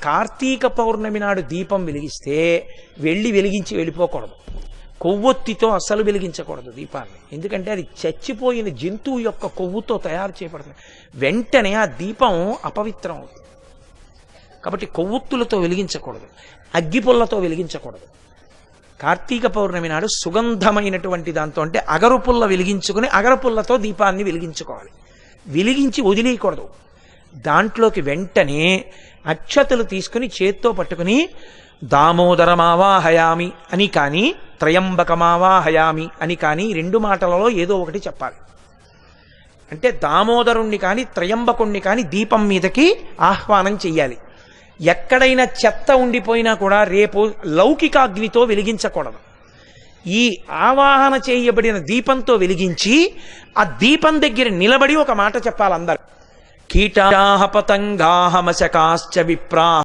కార్తీక పౌర్ణమి నాడు దీపం వెలిగిస్తే వెలిగించి వెళ్ళిపోకూడదు. కొవ్వొత్తితో అస్సలు వెలిగించకూడదు దీపాన్ని. ఎందుకంటే అది చచ్చిపోయిన జంతువు యొక్క కొవ్వుతో తయారు చేయబడుతుంది. వెంటనే ఆ దీపం అపవిత్రం అవుతుంది. కాబట్టి కొవ్వొత్తులతో వెలిగించకూడదు, అగ్గిపుల్లతో వెలిగించకూడదు. కార్తీక పౌర్ణమి నాడు సుగంధమైనటువంటి దాంతో, అంటే అగరుపుల్ల వెలిగించుకుని అగరపుల్లతో దీపాన్ని వెలిగించుకోవాలి. వెలిగించి వదిలేయకూడదు. దాంట్లోకి వెంటనే అక్షతలు తీసుకుని చేత్తో పట్టుకుని దామోదరమావాహయామి అని కానీ త్రయంబకమావాహయామి అని కానీ 2 మాటలలో ఏదో ఒకటి చెప్పాలి. అంటే దామోదరుణ్ణి కానీ త్రయంబకుణ్ణి కానీ దీపం మీదకి ఆహ్వానం చెయ్యాలి. ఎక్కడైనా చెత్త ఉండిపోయినా కూడా రేపు లౌకికాగ్నితో వెలిగించకూడదు. ఈ ఆవాహన చేయబడిన దీపంతో వెలిగించి ఆ దీపం దగ్గర నిలబడి ఒక మాట చెప్పాలి అందరు. కీటాః పతంగాః మశకాశ్చ విప్రాః